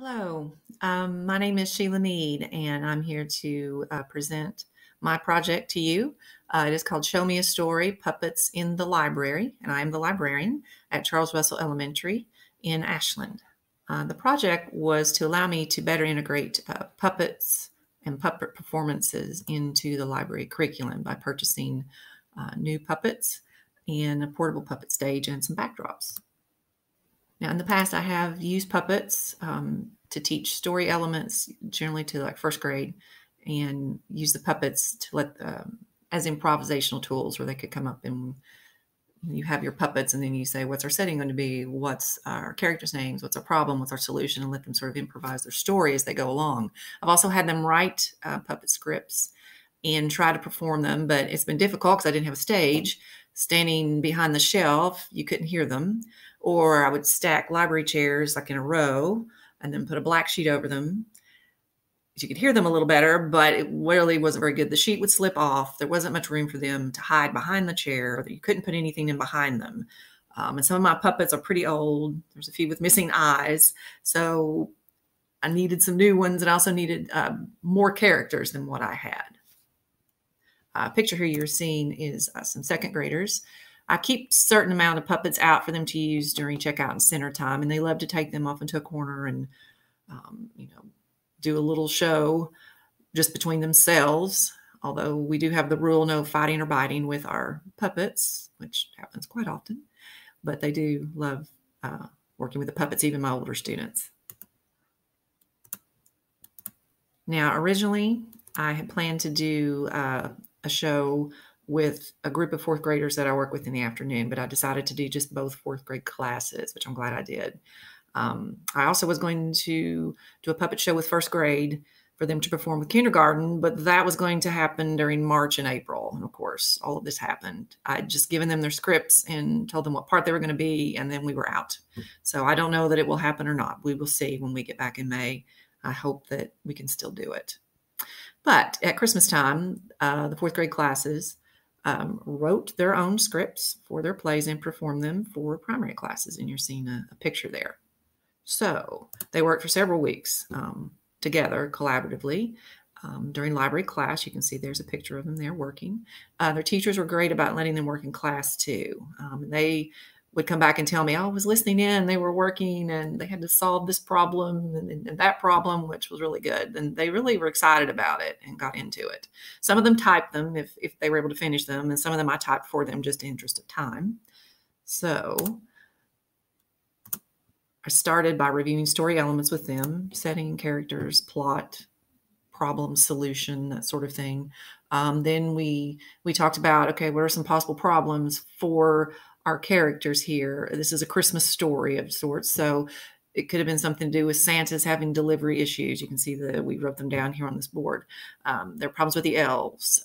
Hello, my name is Sheila Meade, and I'm here to present my project to you. It is called Show Me a Story, Puppets in the Library, and I am the librarian at Charles Russell Elementary in Ashland. The project was to allow me to better integrate puppets and puppet performances into the library curriculum by purchasing new puppets and a portable puppet stage and some backdrops. Now, in the past, I have used puppets to teach story elements, generally to like first grade, and use the puppets to let as improvisational tools where they could come up and you have your puppets and then you say, what's our setting going to be? What's our characters' names? What's our problem? What's our solution? And let them sort of improvise their story as they go along. I've also had them write puppet scripts and try to perform them, but it's been difficult because I didn't have a stage. Standing behind the shelf, you couldn't hear them. Or I would stack library chairs like in a row and then put a black sheet over them. You could hear them a little better, but it really wasn't very good. The sheet would slip off. There wasn't much room for them to hide behind the chair. You couldn't put anything in behind them. And some of my puppets are pretty old. There's a few with missing eyes. So I needed some new ones, and I also needed more characters than what I had. Picture here you're seeing is some second graders. I keep a certain amount of puppets out for them to use during checkout and center time, and they love to take them off into a corner and, do a little show just between themselves. Although we do have the rule, no fighting or biting with our puppets, which happens quite often, but they do love working with the puppets, even my older students. Now, originally, I had planned to do a show with a group of fourth graders that I work with in the afternoon, but I decided to do just both fourth grade classes, which I'm glad I did. I also was going to do a puppet show with first grade for them to perform with kindergarten, but that was going to happen during March and April. And of course, all of this happened. I'd just given them their scripts and told them what part they were going to be, and then we were out. So I don't know that it will happen or not. We will see when we get back in May. I hope that we can still do it. But at Christmas time, the fourth grade classes wrote their own scripts for their plays and performed them for primary classes. And you're seeing a picture there. So they worked for several weeks together collaboratively during library class. You can see there's a picture of them there working. Their teachers were great about letting them work in class too. They would come back and tell me, oh, I was listening in, they were working and they had to solve this problem and that problem, which was really good. And they really were excited about it and got into it. Some of them typed them if they were able to finish them, and some of them I typed for them just in the interest of time. So I started by reviewing story elements with them, setting, characters, plot, problem, solution, that sort of thing. Then we talked about, okay, what are some possible problems for our characters here? This is a Christmas story of sorts, so it could have been something to do with Santa's having delivery issues. You can see that we wrote them down here on this board. There are problems with the elves.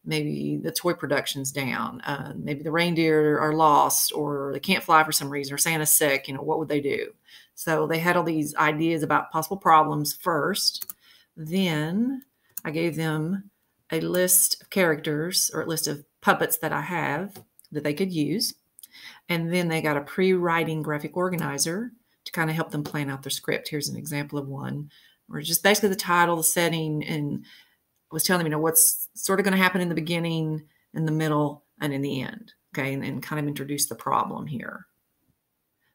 Maybe the toy production's down. Maybe the reindeer are lost, or they can't fly for some reason, or Santa's sick. What would they do? So they had all these ideas about possible problems first. Then I gave them a list of characters, or a list of puppets that I have that they could use. And then they got a pre-writing graphic organizer to kind of help them plan out their script. Here's an example of one where just basically the title, the setting, and I was telling them, what's sort of going to happen in the beginning, in the middle, and in the end. Okay, and kind of introduce the problem here.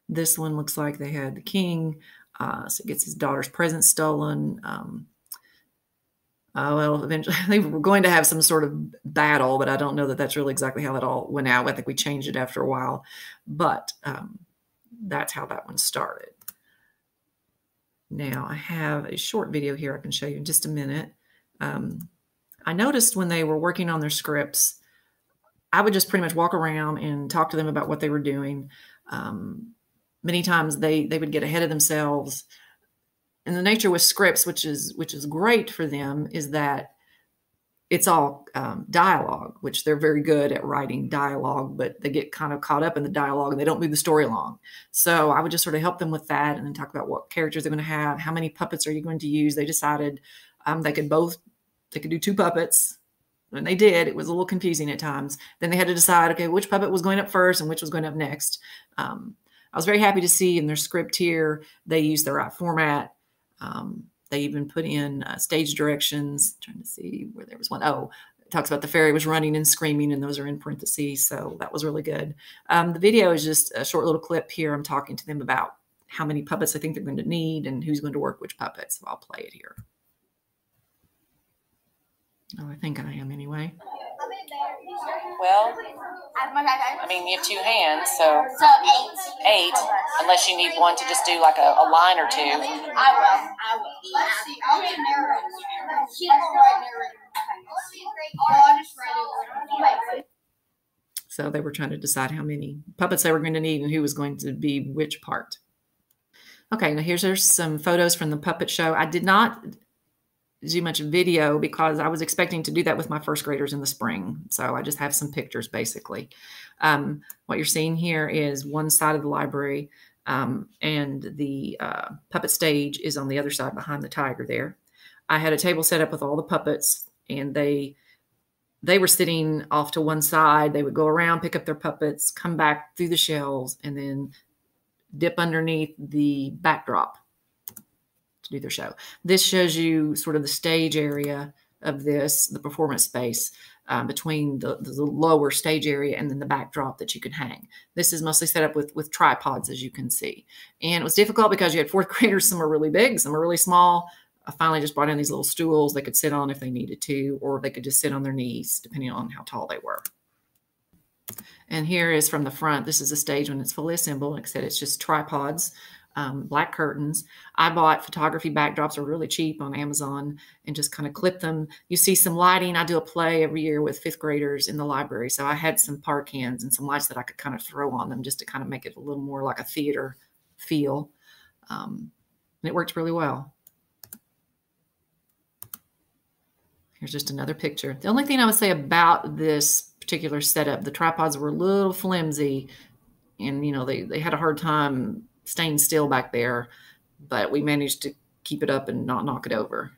This one looks like they had the king, so he gets his daughter's present stolen. Well, eventually they were going to have some sort of battle, but I don't know that that's really exactly how that all went out. I think we changed it after a while, but that's how that one started. Now I have a short video here I can show you in just a minute. I noticed when they were working on their scripts, I would just pretty much walk around and talk to them about what they were doing. Many times they would get ahead of themselves. And the nature with scripts, which is great for them, is that it's all dialogue, which they're very good at writing dialogue, but they get kind of caught up in the dialogue and they don't move the story along. So I would just sort of help them with that and then talk about what characters they're going to have, how many puppets are you going to use. They decided they could do 2 puppets. And they did. It was a little confusing at times. Then they had to decide, okay, which puppet was going up first and which was going up next. I was very happy to see in their script here, they used the right format. They even put in stage directions. I'm trying to see where there was one. Oh, it talks about the fairy was running and screaming, and those are in parentheses. So that was really good. The video is just a short little clip here. I'm talking to them about how many puppets I think they're going to need and who's going to work which puppets. So I'll play it here. Oh, I think I am anyway. Well, I mean, you have 2 hands, so 8, unless you need one to just do like a line or 2. I will. Let's see. I'll be a narrator. She doesn't write narrator. I'll just write it. So they were trying to decide how many puppets they were going to need and who was going to be which part. Okay, now here's some photos from the puppet show. I did not do much video because I was expecting to do that with my first graders in the spring. So I just have some pictures basically. What you're seeing here is one side of the library, and the puppet stage is on the other side behind the tiger there. I had a table set up with all the puppets, and they were sitting off to one side. They would go around, pick up their puppets, come back through the shelves, and then dip underneath the backdrop to do their show. This shows you sort of the stage area of this, the performance space between the lower stage area and then the backdrop that you can hang. This is mostly set up with tripods, as you can see. And it was difficult because you had 4th graders. Some are really big, some are really small. I finally just brought in these little stools they could sit on if they needed to, or they could just sit on their knees, depending on how tall they were. And here is from the front. This is a stage when it's fully assembled. Like I said, it's just tripods, black curtains. I bought photography backdrops, are really cheap on Amazon, and just kind of clip them. You see some lighting. I do a play every year with 5th graders in the library. So I had some park cans and some lights that I could kind of throw on them just to kind of make it a little more like a theater feel. And it worked really well. Here's just another picture. The only thing I would say about this particular setup, the tripods were a little flimsy, and you know they had a hard time staying still back there, but we managed to keep it up and not knock it over.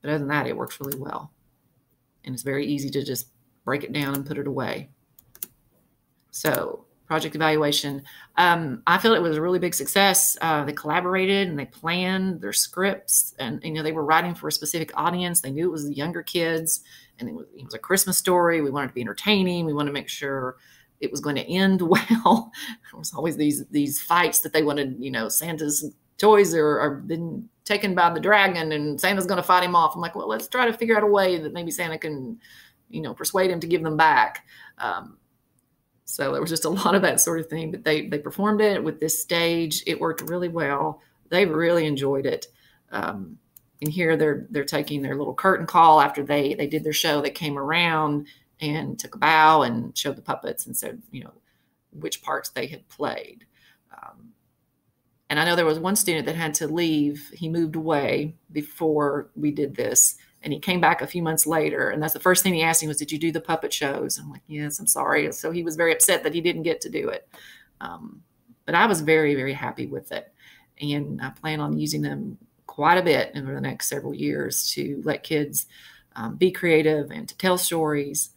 But other than that, it works really well, and it's very easy to just break it down and put it away. So project evaluation, I feel it was a really big success. They collaborated and they planned their scripts, and you know they were writing for a specific audience. They knew it was the younger kids, and it was a Christmas story. We wanted to be entertaining. We wanted to make sure it was going to end well. There was always these fights that they wanted, you know, Santa's toys are been taken by the dragon and Santa's going to fight him off. I'm like, well, let's try to figure out a way that maybe Santa can, you know, persuade him to give them back. So there was just a lot of that sort of thing, but they performed it with this stage. It worked really well. They really enjoyed it. And here they're taking their little curtain call after they did their show. They came around and took a bow and showed the puppets and said, you know, which parts they had played. And I know there was one student that had to leave. He moved away before we did this, and he came back a few months later. And that's the first thing he asked me was, did you do the puppet shows? I'm like, yes, I'm sorry. So he was very upset that he didn't get to do it. But I was very, very happy with it. And I plan on using them quite a bit over the next several years to let kids be creative and to tell stories.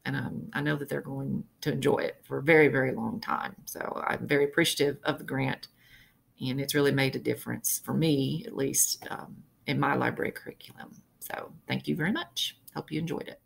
And I know that they're going to enjoy it for a very, very long time. So I'm very appreciative of the grant, and it's really made a difference for me, at least in my library curriculum. So thank you very much. Hope you enjoyed it.